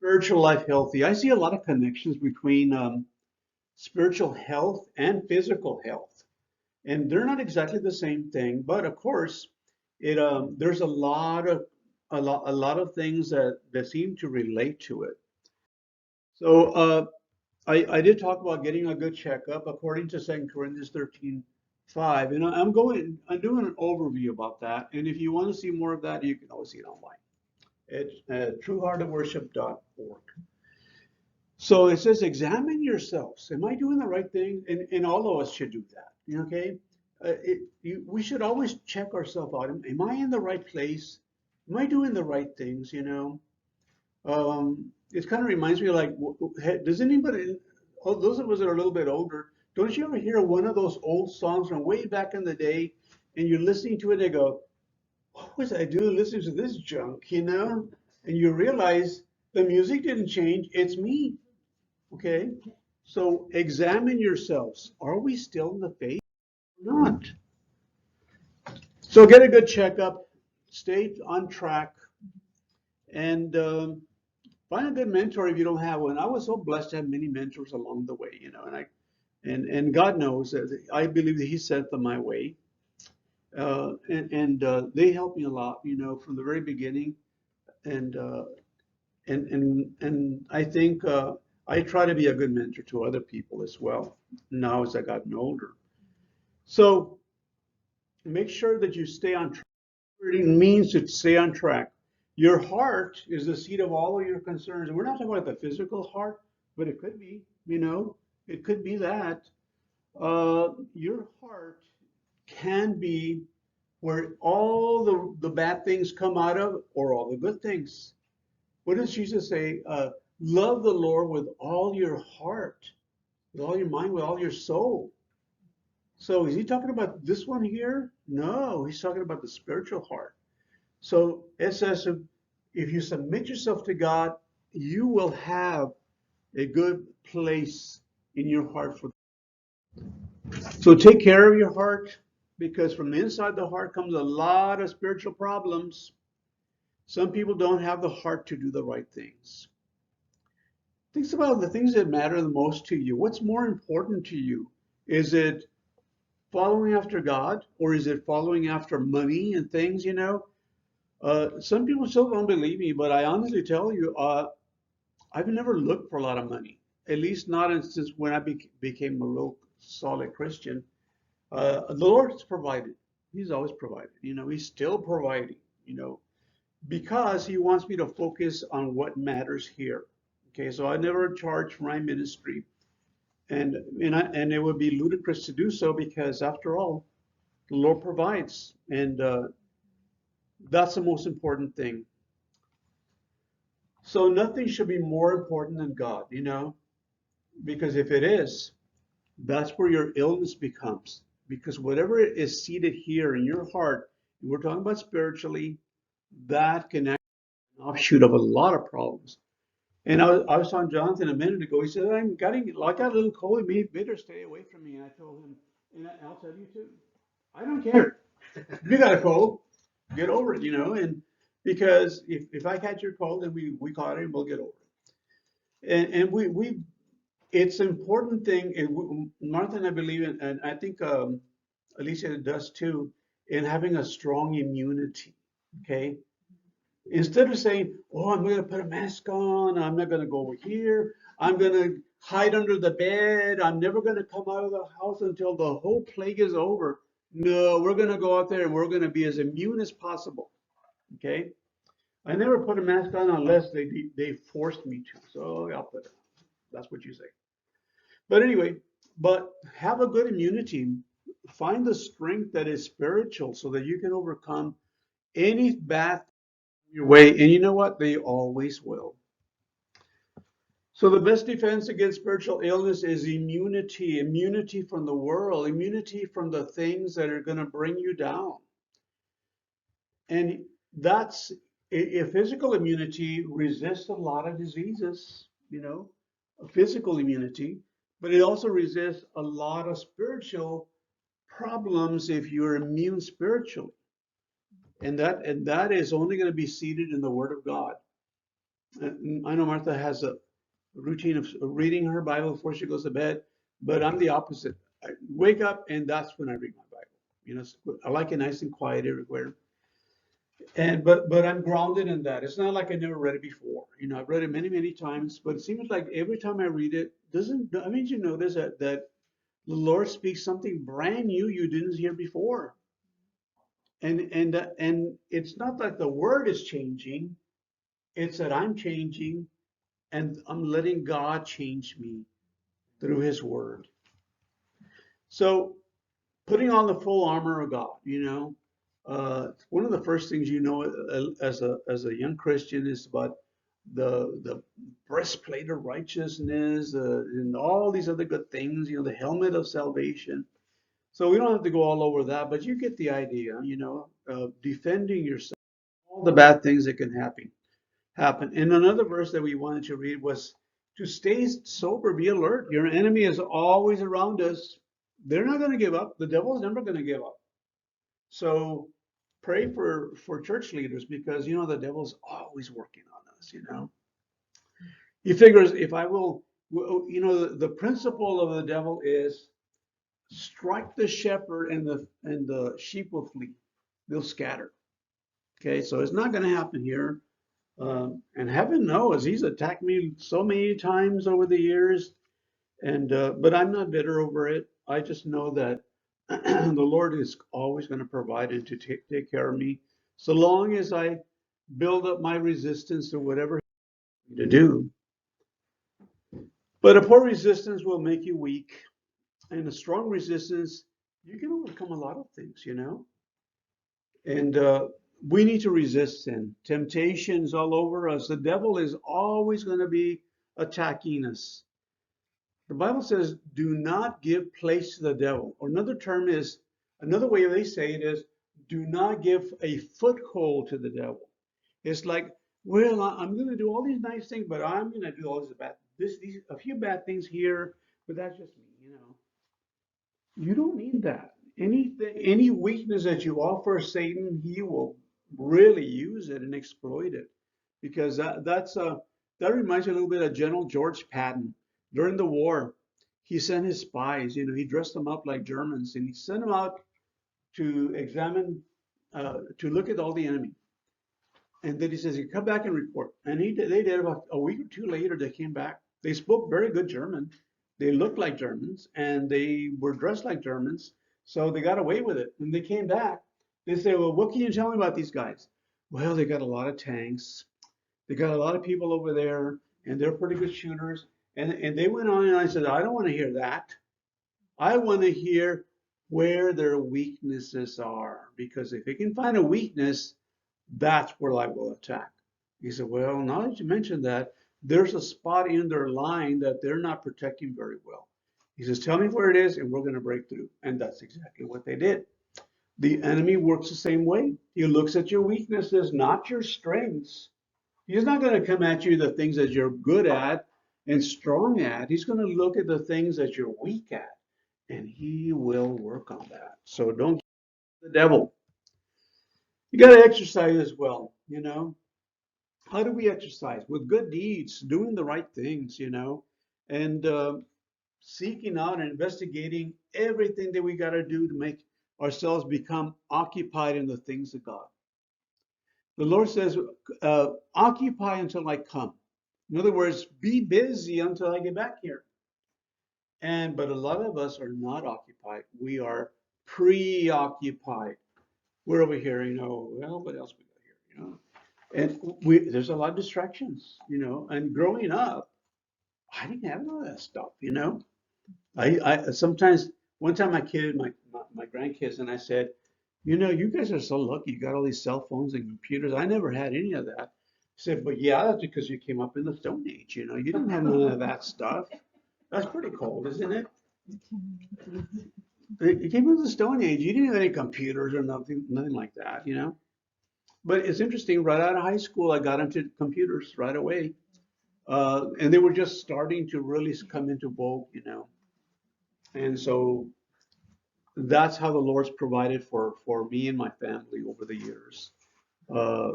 spiritual life healthy. I see a lot of connections between spiritual health and physical health, and they're not exactly the same thing. But of course, it there's a lot of things that seem to relate to it. So I did talk about getting a good checkup according to 2 Corinthians 13:5, and I'm doing an overview about that. And if you want to see more of that, you can always see it online at trueheartofworship.org. So it says, examine yourselves. Am I doing the right thing? And all of us should do that. Okay. We should always check ourselves out. Am I in the right place? Am I doing the right things? It kind of reminds me, like, does anybody, oh, those of us that are a little bit older, don't you ever hear one of those old songs from way back in the day, and you're listening to it and they go, what was I doing listening to this junk, And you realize the music didn't change, it's me. Okay? So examine yourselves. Are we still in the faith or not? So get a good checkup, stay on track, and find a good mentor if you don't have one. I was so blessed to have many mentors along the way, and God knows that I believe that He sent them my way. And they helped me a lot, from the very beginning. And and I think I try to be a good mentor to other people as well now as I gotten older. So make sure that you stay on track. It means to stay on track. Your heart is the seat of all of your concerns. And we're not talking about the physical heart, but it could be, it could be that. Your heart can be where all the bad things come out of, or all the good things. What does Jesus say? Love the Lord with all your heart, with all your mind, with all your soul. So is he talking about this one here? No, he's talking about the spiritual heart. So it says if you submit yourself to God, you will have a good place in your heart for. So take care of your heart, because from inside the heart comes a lot of spiritual problems. Some people don't have the heart to do the right things. Think about the things that matter the most to you. What's more important to you? Is it following after God, or is it following after money and things, some people still don't believe me, but I honestly tell you, I've never looked for a lot of money, at least not since when I became a real solid Christian. The Lord's provided. He's always provided. He's still providing, because He wants me to focus on what matters here. Okay, so I never charge for my ministry, and it would be ludicrous to do so, because after all, the Lord provides, and that's the most important thing. So nothing should be more important than God, because if it is, that's where your illness becomes. Because whatever is seated here in your heart, and we're talking about spiritually, that can actually be an offshoot of a lot of problems. And I was talking to Jonathan a minute ago. He said, I got a little cold. He better stay away from me. And I told him, and I'll tell you too, I don't care. If you got a cold, get over it, and because if I catch your cold, then we caught it and we'll get over it. And we it's an important thing. Martha and I believe in, and I think Alicia does too, in having a strong immunity. Okay, instead of saying, "Oh, I'm going to put a mask on. I'm not going to go over here. I'm going to hide under the bed. I'm never going to come out of the house until the whole plague is over." No, we're going to go out there and we're going to be as immune as possible. Okay, I never put a mask on unless they forced me to. So I'll put it on. That's what you say. But anyway, but have a good immunity. Find the strength that is spiritual so that you can overcome any bad your way. And you know what? They always will. So the best defense against spiritual illness is immunity, immunity from the world, immunity from the things that are going to bring you down. And that's a physical immunity resists a lot of diseases, a physical immunity, but it also resists a lot of spiritual problems if you're immune spiritually. And that is only going to be seated in the Word of God. I know Martha has a routine of reading her Bible before she goes to bed, but I'm the opposite. I wake up and that's when I read my Bible. You know, I like it nice and quiet everywhere. And but I'm grounded in that. It's not like I never read it before. You know, I've read it many, many times, but it seems like every time I read it, doesn't I mean you notice that the Lord speaks something brand new you didn't hear before. And it's not that the word is changing, it's that I'm changing and I'm letting God change me through his word. So putting on the full armor of God, you know, one of the first things you know as a young Christian is about the breastplate of righteousness and all these other good things, you know, the helmet of salvation. So we don't have to go all over that, but you get the idea, you know, defending yourself, all the bad things that can happen. And another verse that we wanted to read was to stay sober, be alert. Your enemy is always around us. They're not going to give up. The devil's never going to give up. So pray for church leaders because you know the devil's always working on us, you know. He figures if I will, you know, the principle of the devil is strike the shepherd and the sheep will flee. They'll scatter. Okay, so it's not going to happen here. And heaven knows he's attacked me so many times over the years, and but I'm not bitter over it. I just know that the Lord is always going to provide and to take care of me, so long as I build up my resistance to whatever He wants me to do. But a poor resistance will make you weak, and a strong resistance you can overcome a lot of things, you know. And we need to resist sin. Temptations all over us. The devil is always going to be attacking us. The Bible says, do not give place to the devil. Or another term is, another way they say it is, do not give a foothold to the devil. It's like, well, I'm going to do all these nice things, but I'm going to do all these a few bad things here, but that's just me, you know. You don't need that. Any weakness that you offer Satan, he will really use it and exploit it, because that reminds me a little bit of General George Patton during the war. He sent his spies. You know, he dressed them up like Germans, and he sent them out to examine, to look at all the enemy. And then he says, "You come back and report." And they did. About a week or two later, they came back. They spoke very good German. They looked like Germans, and they were dressed like Germans. So they got away with it. When they came back, they said, "Well, what can you tell me about these guys?" Well, they got a lot of tanks. They got a lot of people over there, and they're pretty good shooters. And they went on, and I said, "I don't want to hear that. I want to hear where their weaknesses are, because if they can find a weakness, that's where I will attack." He said, "Well, now that you mentioned that, there's a spot in their line that they're not protecting very well." He says, "Tell me where it is, and we're going to break through." And that's exactly what they did. The enemy works the same way. He looks at your weaknesses, not your strengths. He's not going to come at you the things that you're good at and strong at. He's going to look at the things that you're weak at, and he will work on that. So don't give the devil. You got to exercise as well, you know. How do we exercise? With good deeds, doing the right things, you know, and seeking out and investigating everything that we got to do to make ourselves become occupied in the things of God. The Lord says, occupy until I come. In other words, be busy until I get back here. But a lot of us are not occupied. We are preoccupied. We're over here, you know, well, what else we got here, you know? And there's a lot of distractions, you know. And growing up, I didn't have all that stuff, you know. I sometimes one time I kidded my grandkids and I said, you know, you guys are so lucky. You got all these cell phones and computers. I never had any of that. I said, but yeah, that's because you came up in the Stone Age. You know, you didn't have none of that stuff. That's pretty cold, isn't it? You came into the Stone Age. You didn't have any computers or nothing like that. You know. But it's interesting. Right out of high school, I got into computers right away, and they were just starting to really come into vogue. You know, and so that's how the Lord's provided for me and my family over the years. Uh,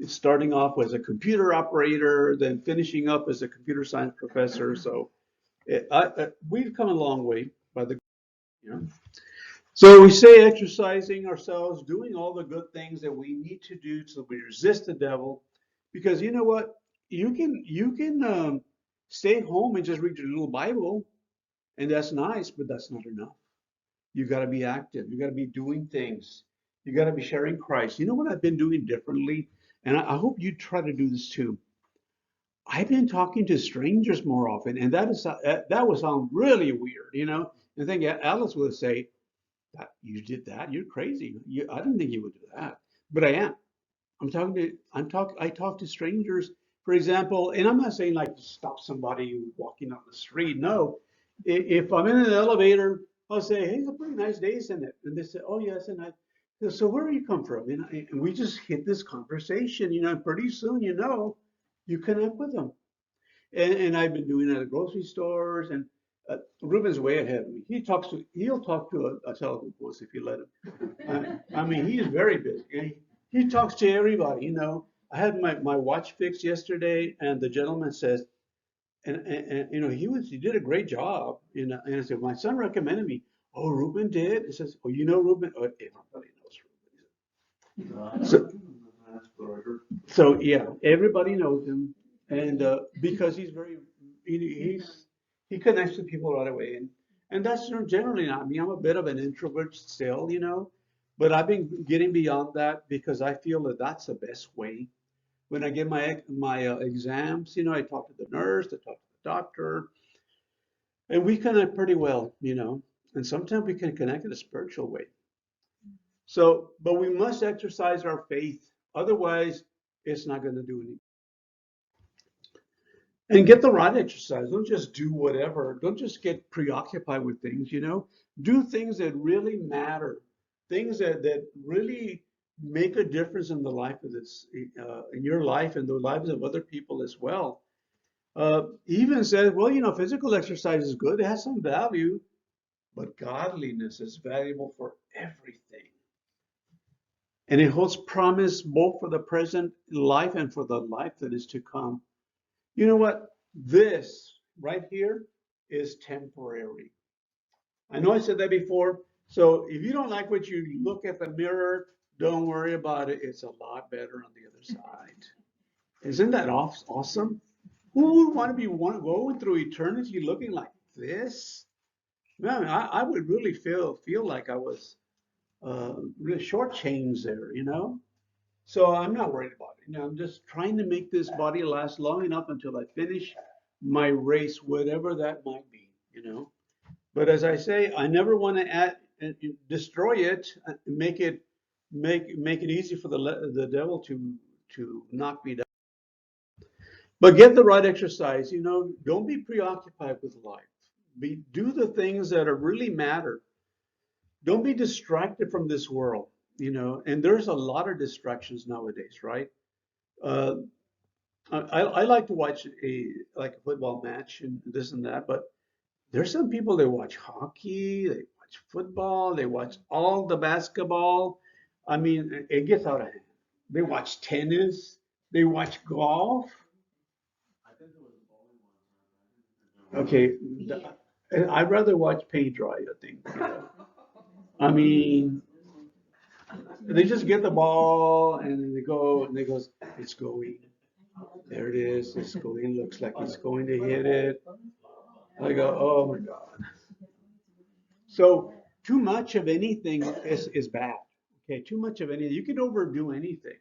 starting off as a computer operator, then finishing up as a computer science professor. So we've come a long way by the, you know. So we say exercising ourselves, doing all the good things that we need to do so we resist the devil. Because you know what? You can stay home and just read your little Bible, and that's nice, but that's not enough. You got to be active. You got to be doing things. You got to be sharing Christ. You know what I've been doing differently? And I hope you try to do this too. I've been talking to strangers more often, and that would sound really weird, you know. And I think Alice would say, "That you did that? You're crazy. I didn't think you would do that." But I am. I talk to strangers, for example, and I'm not saying like to stop somebody walking on the street. No, if I'm in an elevator, I'll say, "Hey, it's a pretty nice day, isn't it?" And they say, "Oh yes," and I. So where do you come from? And we just hit this conversation, you know, and pretty soon, you know, you connect with them. And I've been doing that at grocery stores, and Ruben's way ahead of me. He'll talk to a telephone post if you let him. I mean, he's very busy. He talks to everybody, you know. I had my watch fixed yesterday, and the gentleman says, and you know, he did a great job. And I said, my son recommended me. Oh, Ruben did? He says, oh, you know Ruben? Oh, everybody knows Ruben. So yeah, everybody knows him, and because he's very, he connects with people right away, and that's generally not me. I'm a bit of an introvert still, you know, but I've been getting beyond that because I feel that that's the best way. When I get my exams, you know, I talk to the nurse, I talk to the doctor, and we connect pretty well, you know, and sometimes we can connect in a spiritual way. So, but we must exercise our faith, otherwise, it's not going to do anything. And get the right exercise. Don't just do whatever. Don't just get preoccupied with things, you know. Do things that really matter, things that really make a difference in the life of this, in your life and the lives of other people as well. He even said, well, you know, physical exercise is good, it has some value, but godliness is valuable for everything. And it holds promise both for the present life and for the life that is to come. You know what? This right here is temporary. I know I said that before. So if you don't like what you look at the mirror, don't worry about it. It's a lot better on the other side. Isn't that awesome? Who would want to be going through eternity looking like this? Man, I would really feel like I was really shortchanged there, you know? So I'm not worried about it. You know, I'm just trying to make this body last long enough until I finish my race, whatever that might be, you know. But as I say, I never want to destroy it, make it easy for the devil to knock me down. But get the right exercise, you know. Don't be preoccupied with life. Do the things that are really matter. Don't be distracted from this world, you know. And there's a lot of distractions nowadays, right? Uh, I like to watch a football match and this and that, but there's some people that watch hockey, they watch football, they watch all the basketball. I mean, it gets out of hand. They watch tennis, they watch golf. Okay, I'd rather watch paint dry, I think. I mean, they just get the ball and then they go and they goes, it's going. There it is. It's going. Looks like he's going to hit it. I go, oh my God. So too much of anything is bad. Okay, too much of anything. You can overdo anything.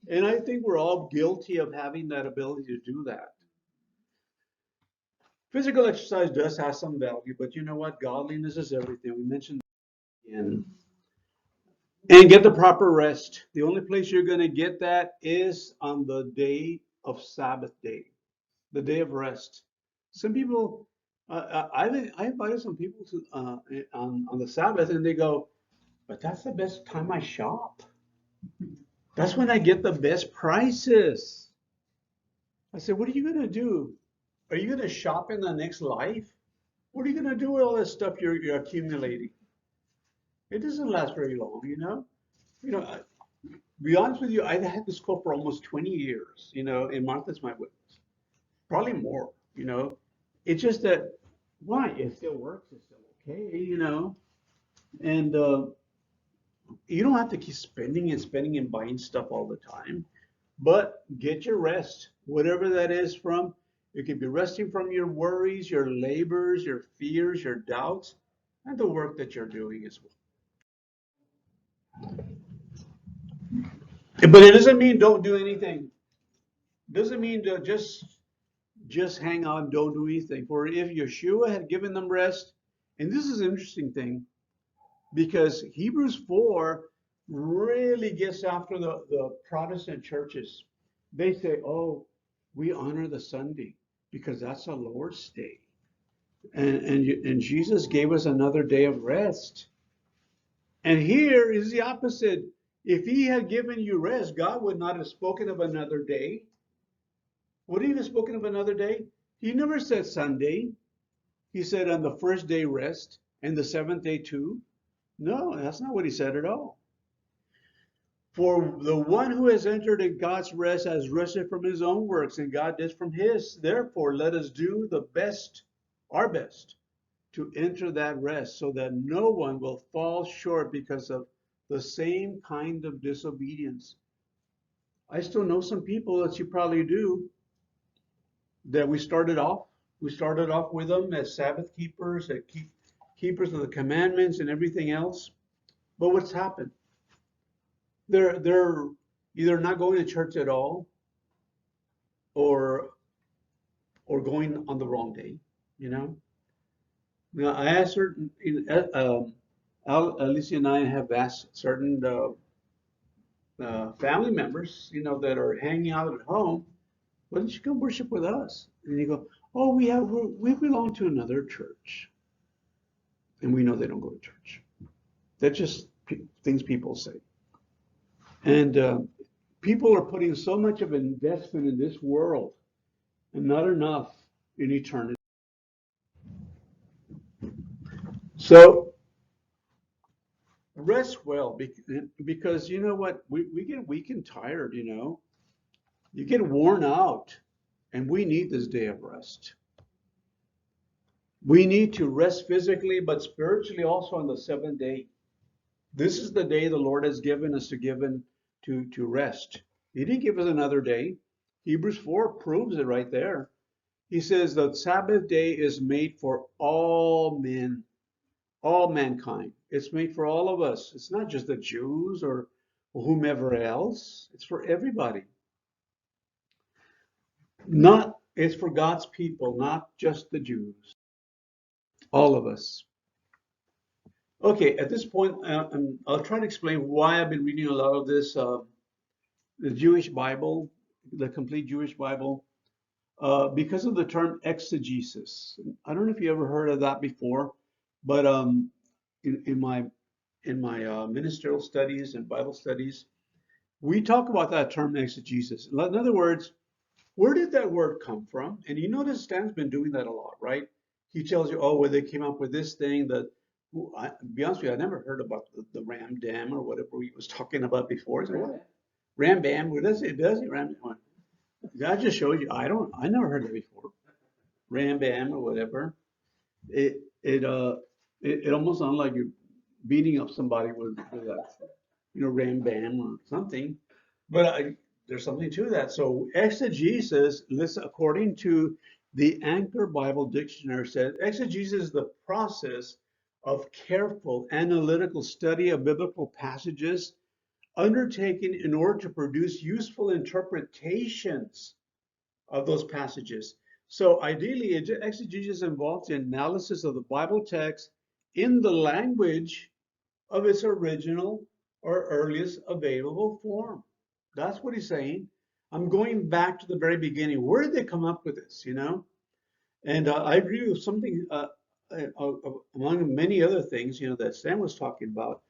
And I think we're all guilty of having that ability to do that. Physical exercise does have some value, but you know what? Godliness is everything. We mentioned that again. And get the proper rest. The only place you're going to get that is on the day of Sabbath day, the day of rest. Some people, I invited some people to on the Sabbath, and they go, "But that's the best time I shop. That's when I get the best prices." I said, "What are you gonna do? Are you gonna shop in the next life? What are you gonna do with all this stuff you're accumulating? It doesn't last very long, you know. You know, be honest with you, I've had this quote for almost 20 years, and Martha's my witness, probably more, It's just that, why? It still works, it's still okay. And you don't have to keep spending and spending and buying stuff all the time, but get your rest, whatever that is from. You could be resting from your worries, your labors, your fears, your doubts, and the work that you're doing as well. But it doesn't mean don't do anything. Doesn't mean to just hang out and don't do anything. For if Yeshua had given them rest, and this is an interesting thing, because Hebrews 4 really gets after the Protestant churches. They say, oh, we honor the Sunday because that's the Lord's day. And Jesus gave us another day of rest. And here is the opposite. If he had given you rest, God would not have spoken of another day. Would he have spoken of another day? He never said Sunday. He said on the first day rest and the seventh day too. No, that's not what he said at all. For the one who has entered in God's rest has rested from his own works, and God did from his. Therefore, let us do the best, our best, to enter that rest, so that no one will fall short because of the same kind of disobedience. I still know some people, as you probably do, that we started off with them as Sabbath keepers, that keepers of the commandments and everything else. But what's happened? They're either not going to church at all, or going on the wrong day, you know. Now I asked certain, Alicia and I have asked certain family members, that are hanging out at home, why don't you come worship with us? And you go, oh, we belong to another church, and we know they don't go to church. That's just things people say, and people are putting so much of an investment in this world and not enough in eternity. So rest well, because you know what? We get weak and tired, You get worn out, and we need this day of rest. We need to rest physically, but spiritually also on the seventh day. This is the day the Lord has given us to rest. He didn't give us another day. Hebrews 4 proves it right there. He says the Sabbath day is made for all men, all mankind. It's made for all of us. It's not just the Jews or whomever else. It's for everybody. It's for God's people, not just the Jews. All of us. Okay, at this point, I'll try to explain why I've been reading a lot of this, the Jewish Bible, the complete Jewish Bible, because of the term exegesis. I don't know if you ever heard of that before, but in my ministerial studies and Bible studies, we talk about that term exegesis. In other words, where did that word come from? And you notice Stan's been doing that a lot, right? He tells you, oh, well, they came up with this thing that, to be honest with you, I never heard about the Ram Dam or whatever he was talking about before. So what? Ram Bam, what does it? Does it Ram? I just showed you. I never heard that before. Ram Bam or whatever. It it uh it almost sounds like you're beating up somebody with that, Ram Bam or something. But there's something to that. So exegesis, listen, according to the Anchor Bible Dictionary, says exegesis is the process of careful analytical study of biblical passages undertaken in order to produce useful interpretations of those passages. So ideally, exegesis involves the analysis of the Bible text in the language of its original or earliest available form. That's what he's saying. I'm going back to the very beginning. Where did they come up with this, And I agree with something, among many other things, that Stan was talking about.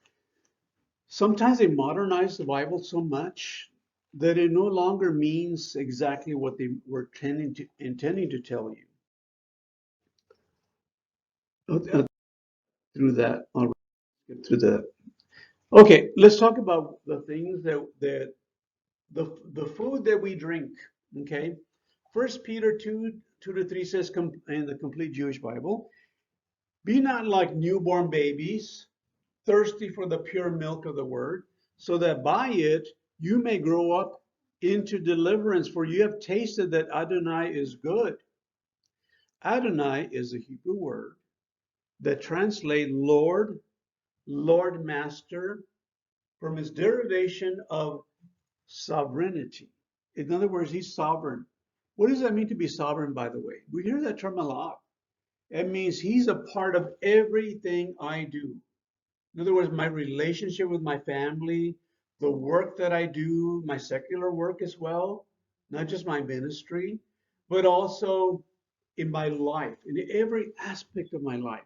Sometimes they modernize the Bible so much that it no longer means exactly what they were intending to tell you. Through that, I'll get through that. Okay, let's talk about the things that the food that we drink. Okay, First Peter 2 to 3 says in the complete Jewish Bible, be not like newborn babies, thirsty for the pure milk of the word, so that by it you may grow up into deliverance. For you have tasted that Adonai is good. Adonai is a Hebrew word that translates Lord, Lord Master, from its derivation of sovereignty. In other words, he's sovereign. What does that mean to be sovereign, by the way? We hear that term a lot. It means he's a part of everything I do. In other words, my relationship with my family, the work that I do, my secular work as well, not just my ministry, but also in my life, in every aspect of my life,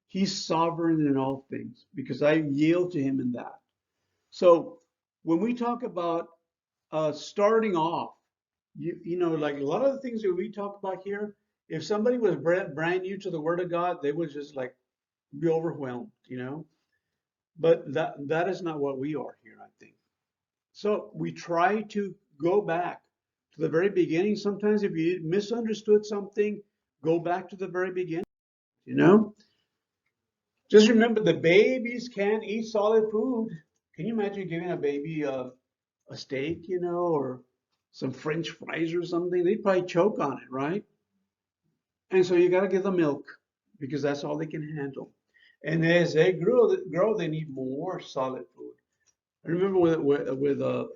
he's sovereign in all things because I yield to him in that. So when we talk about starting off, like a lot of the things that we talk about here, if somebody was brand new to the Word of God, they would just like be overwhelmed. But that is not what we are here, I think. So we try to go back to the very beginning. Sometimes if you misunderstood something, go back to the very beginning, you know? Just remember the babies can't eat solid food. Can you imagine giving a baby a steak, or some French fries or something? They'd probably choke on it, right? And so you got to give them milk because that's all they can handle. And as they grow, they need more solid food. I remember with the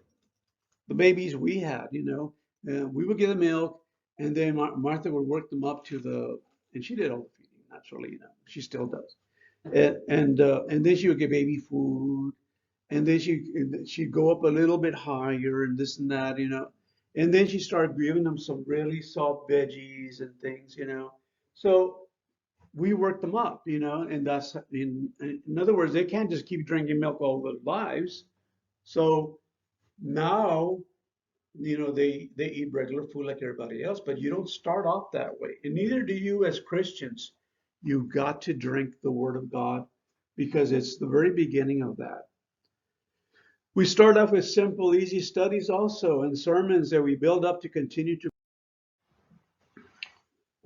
babies we had, we would give them milk, and then Martha would work them up and she did all the feeding naturally, she still does. And then she would get baby food, and then she'd go up a little bit higher and this and that, and then she started giving them some really soft veggies and things. So we worked them up, and that's in other words, they can't just keep drinking milk all their lives. So now, they eat regular food like everybody else, but you don't start off that way. And neither do you as Christians. You've got to drink the Word of God because it's the very beginning of that. We start off with simple, easy studies also and sermons that we build up to continue to.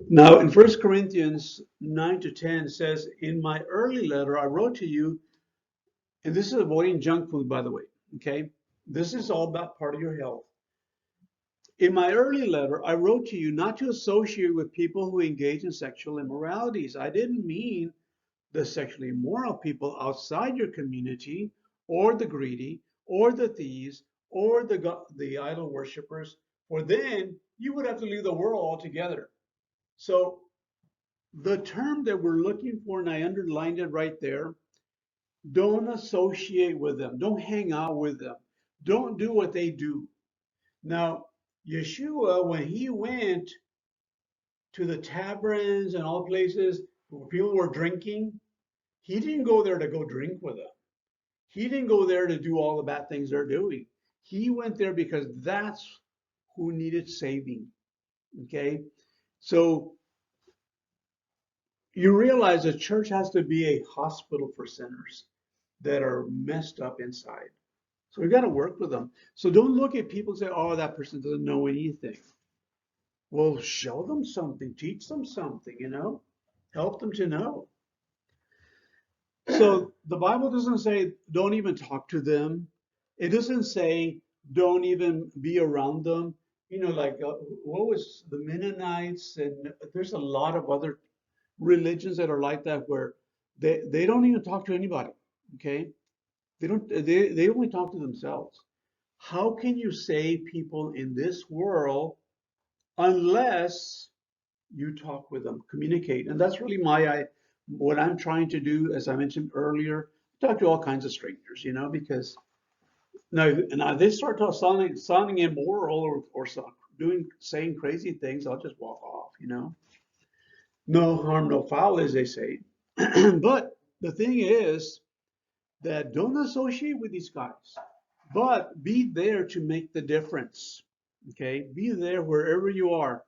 Now, in 1 Corinthians 9 to 10 says, in my early letter, I wrote to you, and this is avoiding junk food, by the way, okay? This is all about part of your health. In my early letter, I wrote to you not to associate with people who engage in sexual immoralities. I didn't mean the sexually immoral people outside your community, or the greedy, or the thieves, or the idol worshippers, for then you would have to leave the world altogether. So the term that we're looking for, and I underlined it right there, don't associate with them. Don't hang out with them. Don't do what they do. Now, Yeshua, when he went to the taverns and all places where people were drinking, he didn't go there to go drink with them. He didn't go there to do all the bad things they're doing. He went there because that's who needed saving. Okay? So you realize the church has to be a hospital for sinners that are messed up inside. So we got to work with them. So don't look at people and say, oh, that person doesn't know anything. Well, show them something, teach them something, help them to know. So the Bible doesn't say don't even talk to them. It doesn't say don't even be around them. Like what was the Mennonites, and there's a lot of other religions that are like that where they don't even talk to anybody. Okay, they only talk to themselves. How can you save people in this world unless you talk with them, communicate? And that's really what I'm trying to do. As I mentioned earlier, talk to all kinds of strangers, because now they start sounding immoral or saying crazy things, I'll just walk off. No harm, no foul, as they say. But the thing is that don't associate with these guys, but be there to make the difference. Okay, be there wherever you are,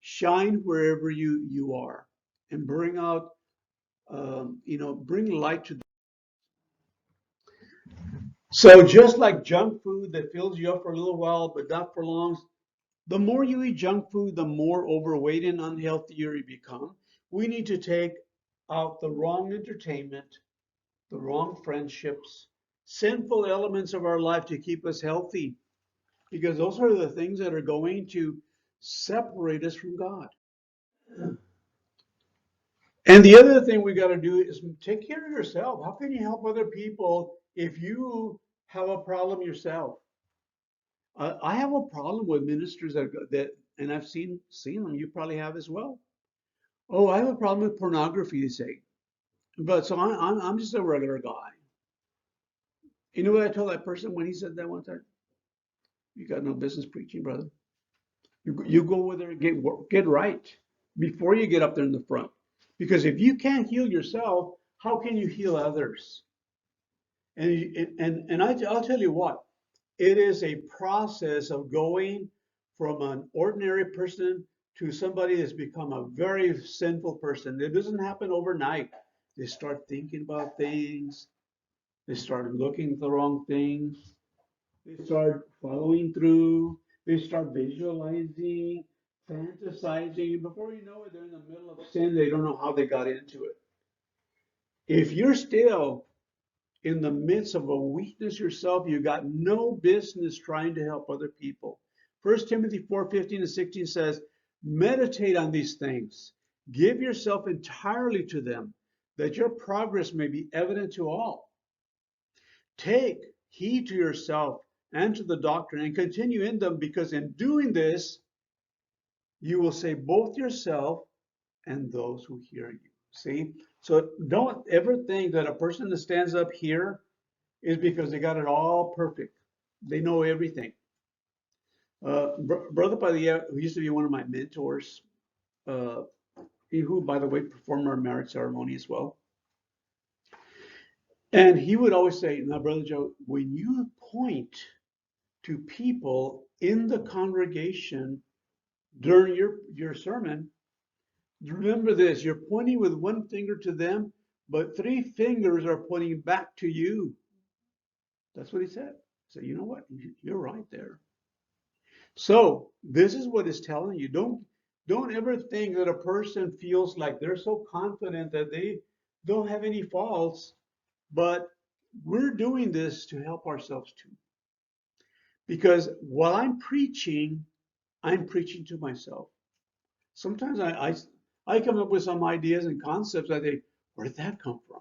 shine wherever you are, and bring out, bring light to. So just like junk food that fills you up for a little while, but not for long, the more you eat junk food, the more overweight and unhealthier you become. We need to take out the wrong entertainment, the wrong friendships, sinful elements of our life to keep us healthy, because those are the things that are going to separate us from God. And the other thing we got to do is take care of yourself. How can you help other people if you have a problem yourself? I have a problem with ministers that, and I've seen them. You probably have as well. Oh, I have a problem with pornography, they say. But so I'm just a regular guy. You know what I told that person when he said that one time? You got no business preaching, brother. You go over there and get right before you get up there in the front. Because if you can't heal yourself, how can you heal others? I'll tell you what, it is a process of going from an ordinary person to somebody that's become a very sinful person. It doesn't happen overnight. They start thinking about things. They start looking at the wrong things. They start following through. They start visualizing, fantasizing. Before you know it, they're in the middle of sin. They don't know how they got into it. If you're still in the midst of a weakness yourself, you got no business trying to help other people. 1 Timothy 4:15 and 16 says, meditate on these things. Give yourself entirely to them, that your progress may be evident to all. Take heed to yourself and to the doctrine and continue in them, because in doing this, you will save both yourself and those who hear you. See? So don't ever think that a person that stands up here is because they got it all perfect. They know everything. Brother Padilla, who used to be one of my mentors, uh, who, by the way, performed our marriage ceremony as well. And he would always say, now, Brother Joe, when you point to people in the congregation during your sermon, remember this, you're pointing with one finger to them, but three fingers are pointing back to you. That's what he said. So you know what? You're right there. So this is what it's telling you. Don't ever think that a person feels like they're so confident that they don't have any faults, but we're doing this to help ourselves too. Because while I'm preaching to myself. Sometimes I come up with some ideas and concepts. I think, where did that come from?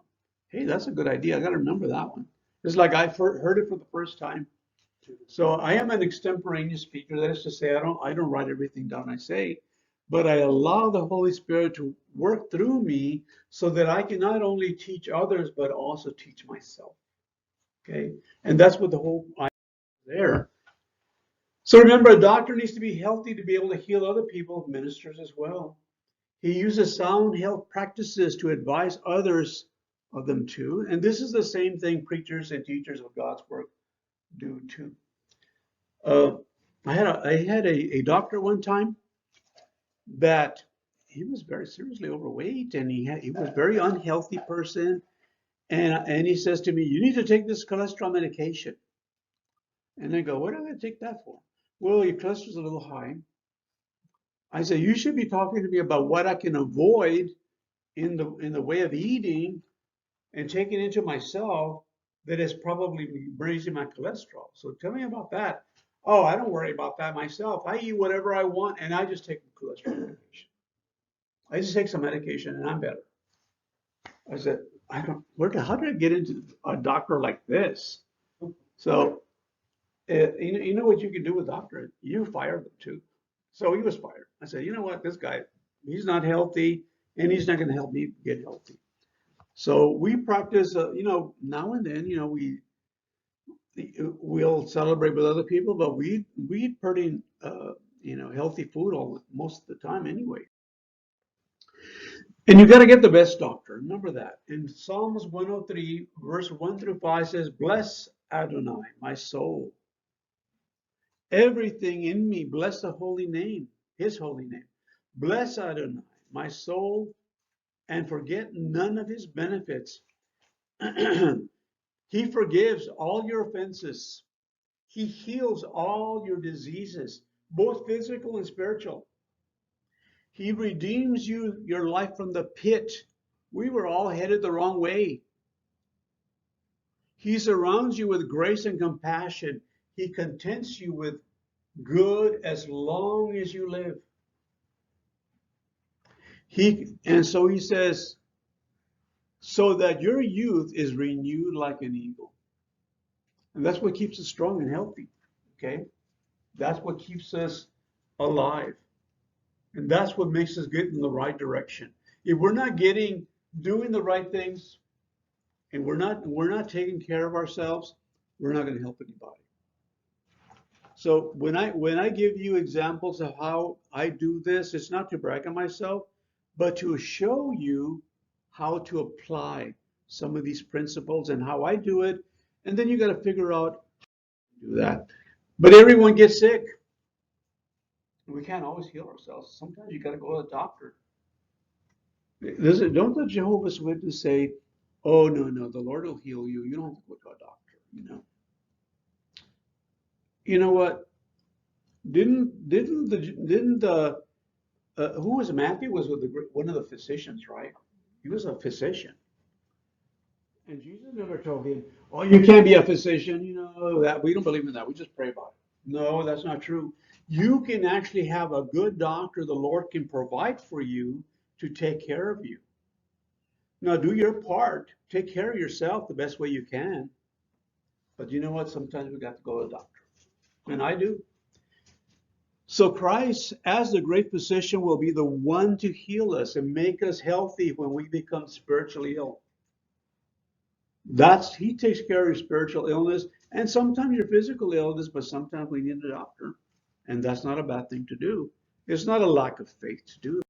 Hey, that's a good idea. I got to remember that one. It's like I heard it for the first time. So I am an extemporaneous speaker. That is to say, I don't write everything down I say, but I allow the Holy Spirit to work through me so that I can not only teach others but also teach myself. Okay, and that's what the whole idea is there. So remember, a doctor needs to be healthy to be able to heal other people, ministers as well. He uses sound health practices to advise others of them too. And this is the same thing preachers and teachers of God's word do too. Uh, I had a doctor one time that he was very seriously overweight, and he was a very unhealthy person. And he says to me, "You need to take this cholesterol medication." And I go, "What do I take that for?" "Well, your cholesterol's a little high." I say, "You should be talking to me about what I can avoid in the way of eating and taking into myself that is probably raising my cholesterol. So tell me about that." "Oh, I don't worry about that myself. I eat whatever I want and I just take cholesterol medication. I just take some medication and I'm better." I said, how did I get into a doctor like this? So, you know what you can do with doctor? You fire them too. So he was fired. I said, you know what, this guy, he's not healthy and he's not going to help me get healthy. So we practice, now and then, we'll celebrate with other people, but we eat pretty, healthy food most of the time anyway. And you got to get the best doctor. Remember that. In Psalms 103, verse 1 through 5 says, "Bless Adonai, my soul. Everything in me, bless the holy name, his holy name. Bless Adonai, my soul, and forget none of his benefits." He forgives all your offenses. He heals all your diseases, both physical and spiritual. He redeems your life from the pit. We were all headed the wrong way. He surrounds you with grace and compassion. He contents you with good as long as you live. And so he says, so that your youth is renewed like an eagle. And that's what keeps us strong and healthy. Okay? That's what keeps us alive. And that's what makes us get in the right direction. If we're not doing the right things, and we're not taking care of ourselves, we're not going to help anybody. So when I give you examples of how I do this, it's not to brag on myself, but to show you how to apply some of these principles and how I do it. And then you got to figure out how to do that. But everyone gets sick. We can't always heal ourselves. Sometimes you got to go to the doctor. Don't the Jehovah's Witnesses say, "Oh no, the Lord will heal you. You don't have to go to a doctor." You know what? Didn't the who was Matthew was one of the physicians, right? He was a physician, and Jesus never told him, "Oh, you can't be a physician." That we don't believe in that. We just pray about it. No, that's not true. You can actually have a good doctor. The Lord can provide for you to take care of you. Now, do your part. Take care of yourself the best way you can. But you know what? Sometimes we got to go to the doctor, and I do. So Christ, as the great physician, will be the one to heal us and make us healthy when we become spiritually ill. He takes care of your spiritual illness and sometimes your physical illness, but sometimes we need a doctor. And that's not a bad thing to do. It's not a lack of faith to do it.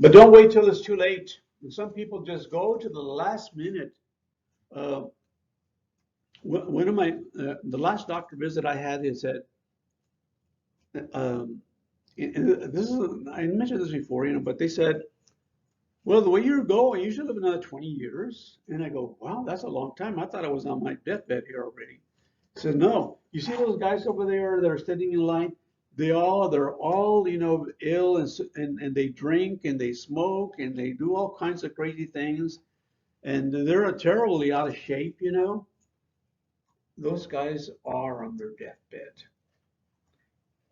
But don't wait till it's too late. And some people just go to the last minute. One of the last doctor visit I had is at, I mentioned this before, but they said, well, the way you're going, you should live another 20 years. And I go, wow, that's a long time. I thought I was on my deathbed here already. I said, no. You see those guys over there that are standing in line? They're all, ill and they drink and they smoke and they do all kinds of crazy things. And they're terribly out of shape. Those guys are on their deathbed.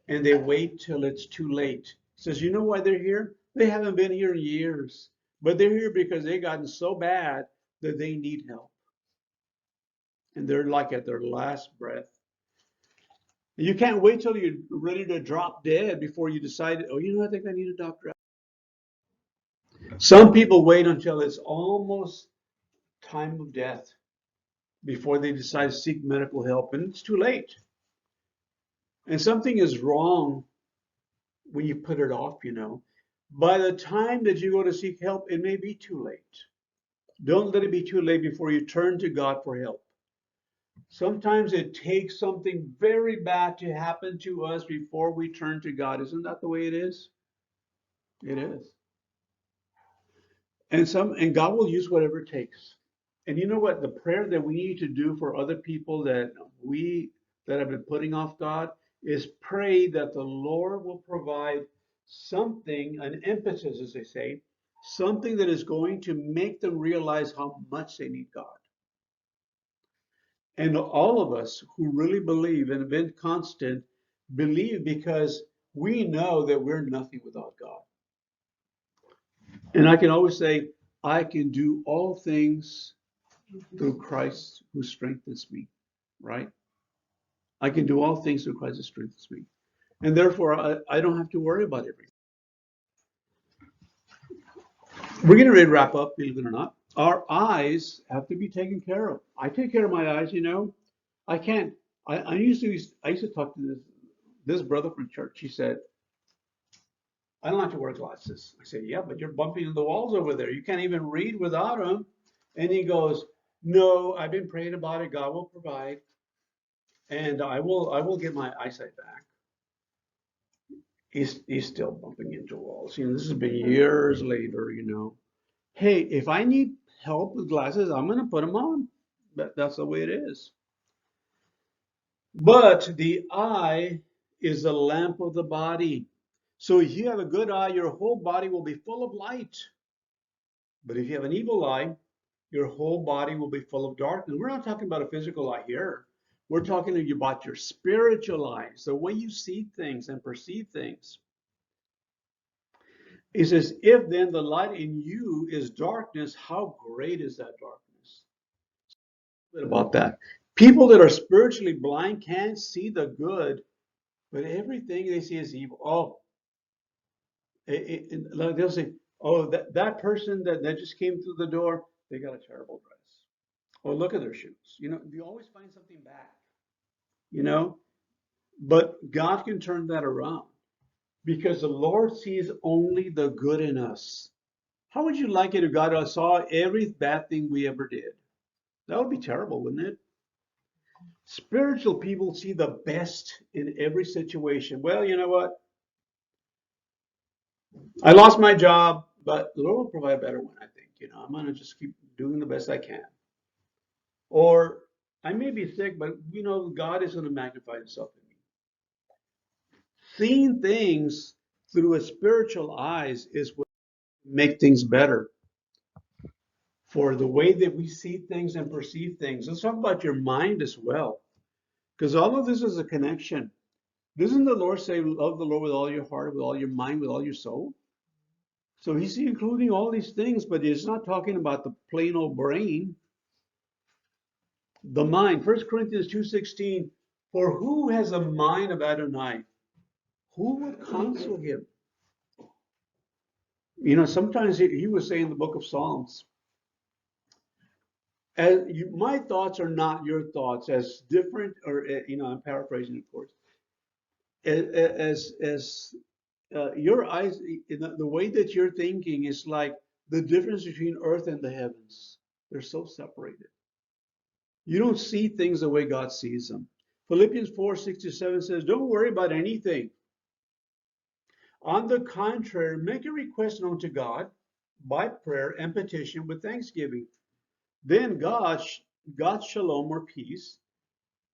And they wait till it's too late. He says, you know why they're here? They haven't been here in years. But they're here because they've gotten so bad that they need help. And they're like at their last breath. You can't wait till you're ready to drop dead before you decide, oh, I think I need a doctor. Some people wait until it's almost time of death before they decide to seek medical help, and it's too late. And something is wrong when you put it off. By the time that you go to seek help, it may be too late. Don't let it be too late before you turn to God for help. Sometimes it takes something very bad to happen to us before we turn to God. Isn't that the way it is? It is. And God will use whatever it takes. And you know what? The prayer that we need to do for other people that have been putting off God is pray that the Lord will provide something, an impetus, as they say, something that is going to make them realize how much they need God. And all of us who really believe and have been constant believe because we know that we're nothing without God. And I can always say, I can do all things through Christ who strengthens me, right? I can do all things through Christ who strengthens me. And therefore, I don't have to worry about everything. We're getting ready to wrap up, believe it or not. Our eyes have to be taken care of. I take care of my eyes, I can't. I used to talk to this brother from church. He said, I don't have to wear glasses. I said, yeah, but you're bumping into the walls over there. You can't even read without them. And he goes, no, I've been praying about it. God will provide. And I will get my eyesight back. He's still bumping into walls. This has been years later, Hey, if I need help with glasses, I'm going to put them on. That's the way it is. But the eye is the lamp of the body. So if you have a good eye, your whole body will be full of light. But if you have an evil eye, your whole body will be full of darkness. We're not talking about a physical eye here. We're talking about your spiritual eyes, the way you see things and perceive things. He says, if then the light in you is darkness, how great is that darkness? A bit about that. People that are spiritually blind can't see the good, but everything they see is evil. Oh, like they'll say, oh, that person that just came through the door, they got a terrible dress. Oh, look at their shoes. You always find something bad, you know, but God can turn that around because the Lord sees only the good in us. How would you like it if God saw every bad thing we ever did? That would be terrible, wouldn't it? Spiritual people see the best in every situation. Well, you know what? I lost my job, but the Lord will provide a better one, I think. I'm going to just keep doing the best I can. Or I may be sick, but God is going to magnify himself in me. Seeing things through a spiritual eyes is what make things better. For the way that we see things and perceive things. Let's talk about your mind as well. Because all of this is a connection. Doesn't the Lord say, love the Lord with all your heart, with all your mind, with all your soul? So he's including all these things, but he's not talking about the plain old brain. The mind. 1 Corinthians 2:16, for who has a mind of Adonai? Who would counsel him? Sometimes he was saying in the book of Psalms, my thoughts are not your thoughts, as different, or I'm paraphrasing, of course, as your eyes, the way that you're thinking is like the difference between earth and the heavens. They're so separated. You don't see things the way God sees them. Philippians 4:6-7 says, don't worry about anything. On the contrary, make a request known to God by prayer and petition with thanksgiving. Then God's shalom, or peace,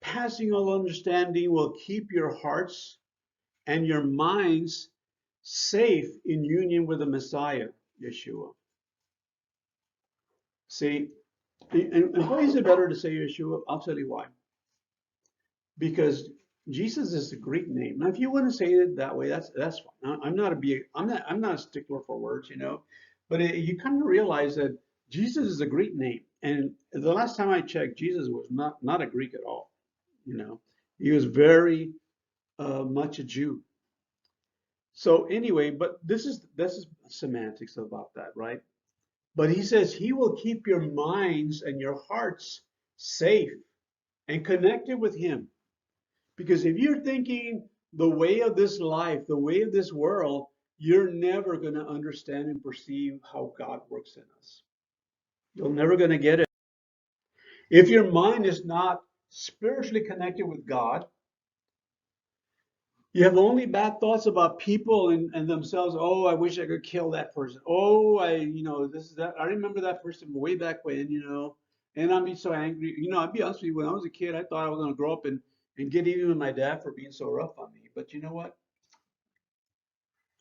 passing all understanding, will keep your hearts and your minds safe in union with the Messiah, Yeshua. See, and why is it better to say Yeshua? I'll tell you why. Because Jesus is the Greek name. Now, if you want to say it that way, that's fine. I'm not a stickler for words, but you kind of realize that Jesus is a Greek name, and the last time I checked, Jesus was not a Greek at all. He was very much a Jew. So anyway, but this is semantics about that, right? But he says he will keep your minds and your hearts safe and connected with him. Because if you're thinking the way of this life, the way of this world, you're never going to understand and perceive how God works in us. You're never going to get it. If your mind is not spiritually connected with God, you have only bad thoughts about people and themselves. Oh, I wish I could kill that person. Oh, this is that. I remember that person way back when, and I'd be so angry. I'd be honest with you, when I was a kid, I thought I was going to grow up and get even with my dad for being so rough on me. But you know what?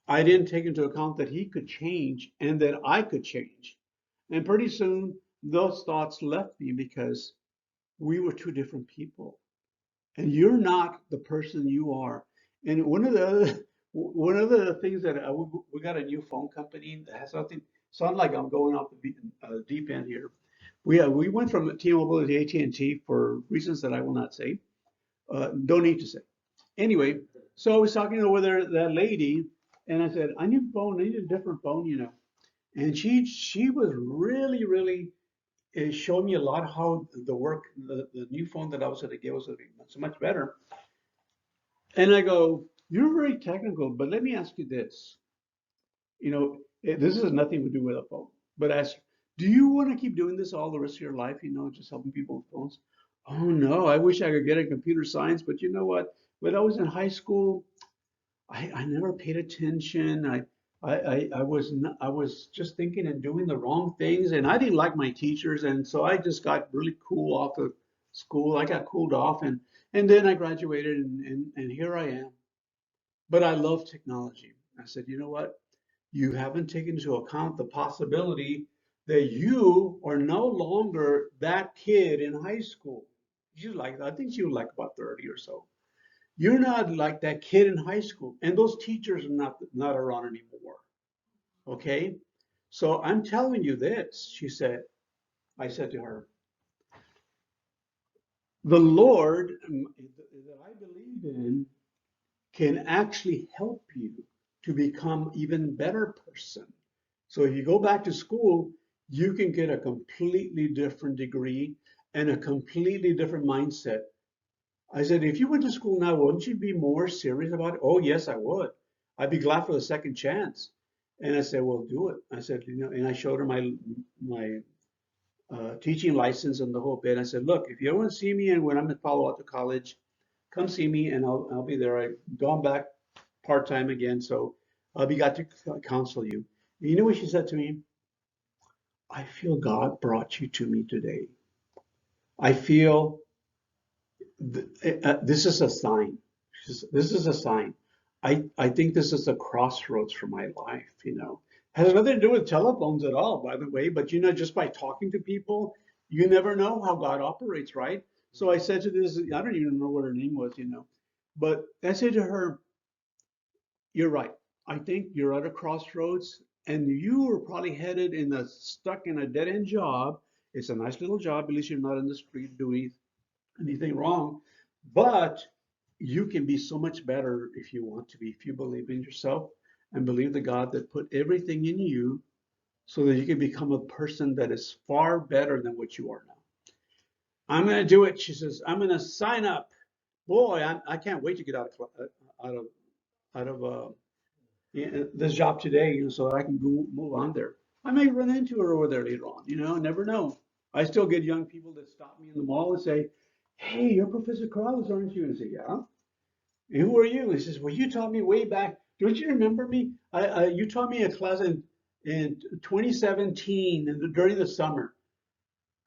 I didn't take into account that he could change and that I could change. And pretty soon, those thoughts left me because we were two different people. And you're not the person you are. And one of the things that we got a new phone company that has something. Sound like I'm going off the deep end here. We went from T-Mobile to AT&T for reasons that I will not say. Don't need to say. Anyway, so I was talking over there that lady, and I said, I need a phone. I need a different phone. And she was really showing me a lot of how the new phone that I was going to get was going to be so much better. And I go, you're very technical, but let me ask you this. This has nothing to do with a phone, but ask you, do you want to keep doing this all the rest of your life, just helping people with phones? Oh no, I wish I could get a computer science, but you know what? When I was in high school, I never paid attention. I was just thinking and doing the wrong things, and I didn't like my teachers, and so I just got really cool off of school. I got cooled off, and then I graduated, and here I am. But I love technology. I said, you know what? You haven't taken into account the possibility that you are no longer that kid in high school. You like, I think you were like about 30 or so. You're not like that kid in high school, and those teachers are not around anymore. Okay? So I'm telling you this, she said. I said to her, the Lord that I believe in can actually help you to become even better person. So if you go back to school, you can get a completely different degree and a completely different mindset. I said, if you went to school now, wouldn't you be more serious about it? Oh, yes, I would. I'd be glad for the second chance. And I said, well, do it. I said, and I showed her my teaching license and the whole bit. I said, look, if you ever want to see me and when I'm in Palo Alto College, come see me and I'll be there. I've gone back part-time again, so I'll be glad to counsel you. And you know what she said to me? I feel God brought you to me today. I feel this is a sign. This is a sign. I think this is a crossroads for my life, you know. Has nothing to do with telephones at all, by the way, but you know, just by talking to people, you never know how God operates, right? So I said to this, I don't even know what her name was, you know, but I said to her, you're right. I think you're at a crossroads and you are probably headed in a stuck in a dead end job. It's a nice little job, at least you're not in the street doing anything wrong, but you can be so much better if you want to be, if you believe in yourself and believe the God that put everything in you so that you can become a person that is far better than what you are now. I'm going to do it. She says, I'm going to sign up. Boy, I can't wait to get out of, out of this job today, you know, so that I can go move on there. I may run into her over there later on, you know, never know. I still get young people that stop me in the mall and say, hey, you're Professor Corrales, aren't you? And I say, yeah. And who are you? He says, well, you taught me way back. Don't you remember me? You taught me a class in 2017 and during the summer.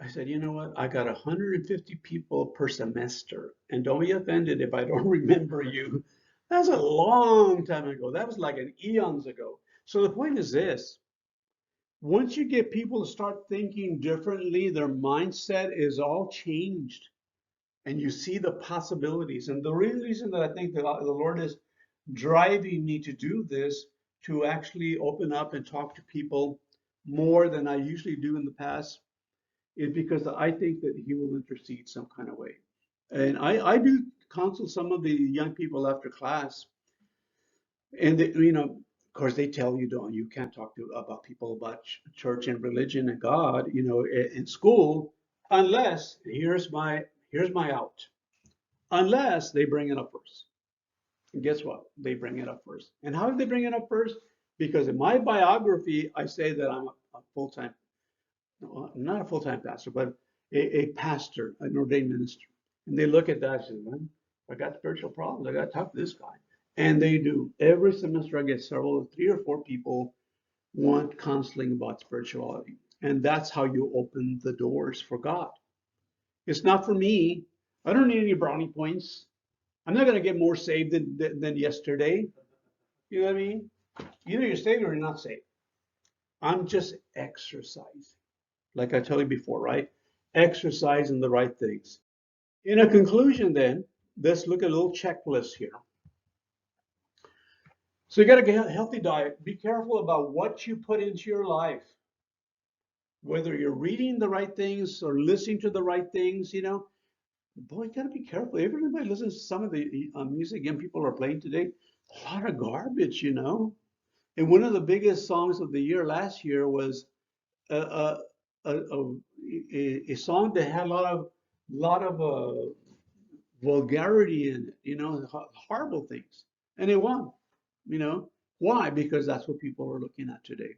I said, you know what? I got 150 people per semester, and don't be offended if I don't remember you. That's a long time ago. That was like an eons ago. So the point is this, once you get people to start thinking differently, their mindset is all changed, and you see the possibilities. And the real reason that I think that the Lord is driving me to do this, to actually open up and talk to people more than I usually do in the past, is because I think that he will intercede some kind of way. And I do counsel some of the young people after class, and they, you know, of course, they tell you don't, you can't talk to about people about church and religion and God, you know, in school, unless here's my out, unless they bring it up first. And guess what? They bring it up first. And how did they bring it up first? Because in my biography, I say that I'm a full-time, not a full-time pastor, but a pastor, an ordained minister. And they look at that and say, well, I got spiritual problems. I got to talk to this guy. And they do. Every semester, I get several, 3 or 4 people want counseling about spirituality. And that's how you open the doors for God. It's not for me. I don't need any brownie points. I'm not going to get more saved than yesterday. You know what I mean? Either you're saved or you're not saved. I'm just exercising. Like I told you before, right? Exercising the right things. In a conclusion, then, let's look at a little checklist here. So you got to get a healthy diet. Be careful about what you put into your life, whether you're reading the right things or listening to the right things. You know, boy, you got to be careful. Everybody listens to some of the music young people are playing today. A lot of garbage, you know. And one of the biggest songs of the year last year was a, a, a song that had a lot of vulgarity in it, you know, horrible things, and it won. You know why? Because that's what people are looking at today.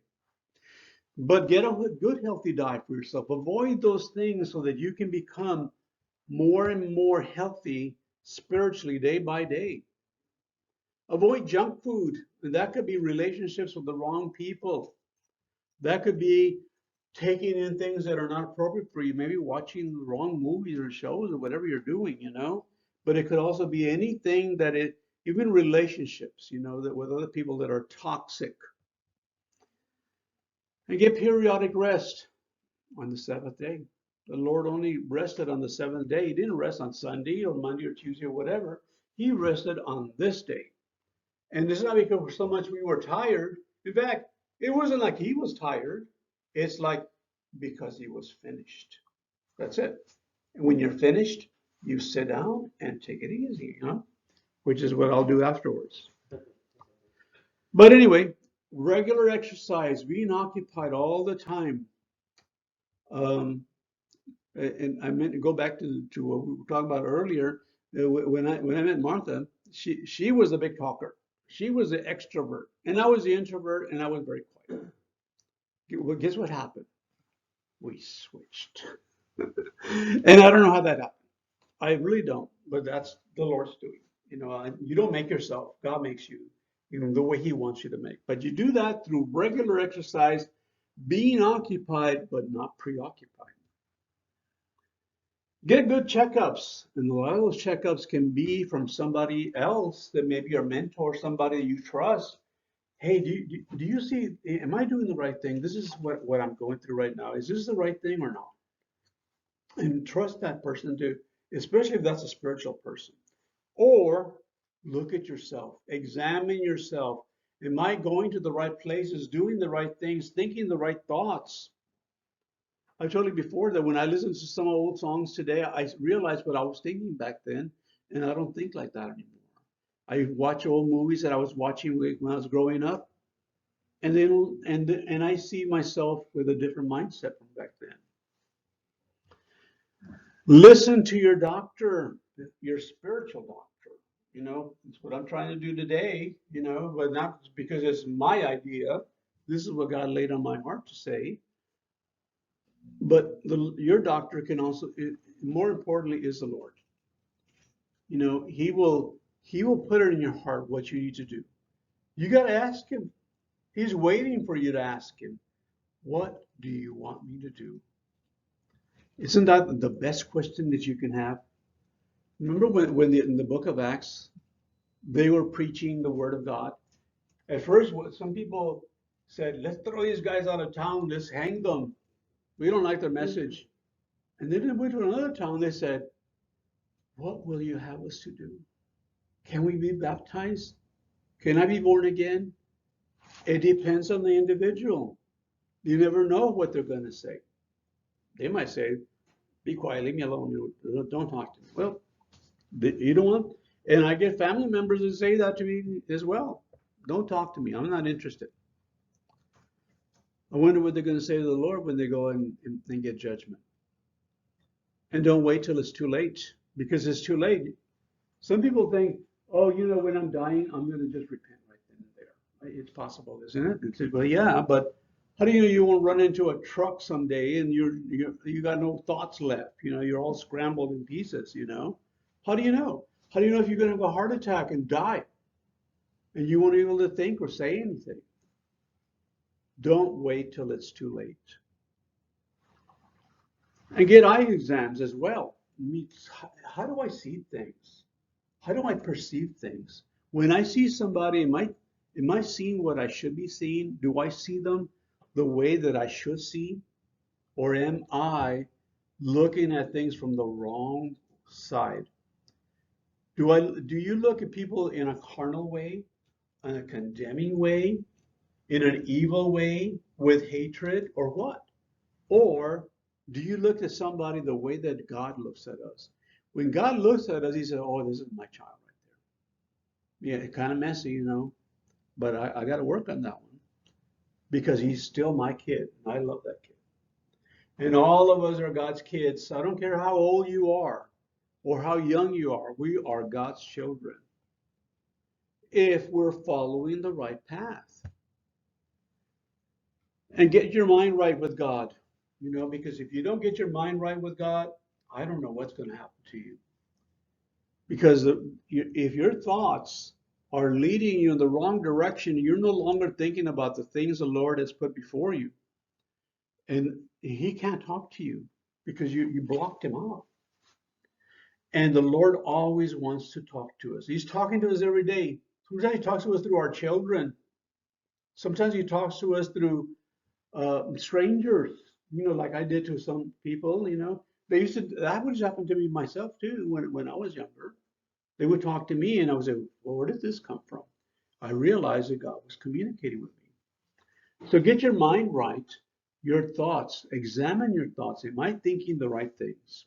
But get a good, healthy diet for yourself. Avoid those things so that you can become more and more healthy spiritually day by day. Avoid junk food. And that could be relationships with the wrong people. That could be taking in things that are not appropriate for you, maybe watching the wrong movies or shows or whatever you're doing, But it could also be anything even relationships, that with other people that are toxic. And get periodic rest on the seventh day. The Lord only rested on the seventh day. He didn't rest on Sunday or Monday or Tuesday or whatever. He rested on this day. And it's not because so much we were tired. In fact, it wasn't like he was tired. It's like because he was finished. That's it. And when you're finished, you sit down and take it easy, which is what I'll do afterwards. But anyway, regular exercise, being occupied all the time. Um, and I meant to go back to what we were talking about earlier. When I met Martha, she was a big talker. She was the extrovert, and I was the introvert, and I was very quiet. Well, guess what happened? We switched. And I don't know how that happened. I really don't, but that's the Lord's doing. You don't make yourself. God makes you, the way He wants you to make. But you do that through regular exercise, being occupied but not preoccupied. Get good checkups, and a lot of those checkups can be from somebody else that maybe your mentor, somebody you trust. Hey, do you see, am I doing the right thing? This is what I'm going through right now. Is this the right thing or not? And trust that person to, especially if that's a spiritual person. Or look at yourself, examine yourself. Am I going to the right places, doing the right things, thinking the right thoughts? I told you before that when I listen to some old songs today, I realize what I was thinking back then, and I don't think like that anymore. I watch old movies that I was watching when I was growing up, and I see myself with a different mindset from back then. Listen to your doctor, your spiritual doctor. It's what I'm trying to do today, but not because it's my idea. This is what God laid on my heart to say. But your doctor can also, more importantly, is the Lord. He will put it in your heart what you need to do. You got to ask Him. He's waiting for you to ask Him, what do you want me to do? Isn't that the best question that you can have? Remember when in the book of Acts, they were preaching the word of God. At first, some people said, let's throw these guys out of town, let's hang them. We don't like their message. And then they went to another town, they said, what will you have us to do? Can we be baptized? Can I be born again? It depends on the individual. You never know what they're going to say. They might say, be quiet, leave me alone, don't talk to me. Well, you don't want, and I get family members that say that to me as well. Don't talk to me, I'm not interested. I wonder what they're going to say to the Lord when they go and get judgment. And don't wait till it's too late, because it's too late. Some people think, oh, when I'm dying, I'm going to just repent right then and there. It's possible, isn't it? It's, well, yeah, but how do you won't run into a truck someday and you got no thoughts left? You're all scrambled in pieces. How do you know? How do you know if you're going to have a heart attack and die, and you won't be able to think or say anything? Don't wait till it's too late. And get eye exams as well. How do I see things? How do I perceive things? When I see somebody, am I seeing what I should be seeing? Do I see them the way that I should see? Or am I looking at things from the wrong side? Do you look at people in a carnal way, in a condemning way, in an evil way, with hatred, or what? Or do you look at somebody the way that God looks at us? When God looks at us, He says, oh, this is my child right there. Yeah, kind of messy, but I got to work on that one because he's still my kid. And I love that kid. And all of us are God's kids. I don't care how old you are or how young you are. We are God's children if we're following the right path. And get your mind right with God, because if you don't get your mind right with God, I don't know what's going to happen to you. Because if your thoughts are leading you in the wrong direction, you're no longer thinking about the things the Lord has put before you. And he can't talk to you because you blocked him out. And the Lord always wants to talk to us. He's talking to us every day. Sometimes he talks to us through our children. Sometimes he talks to us through strangers, like I did to some people. They used to, that would happen to me myself too when I was younger. They would talk to me and I would say, well, where did this come from? I realized that God was communicating with me. So get your mind right, your thoughts, examine your thoughts. Am I thinking the right things?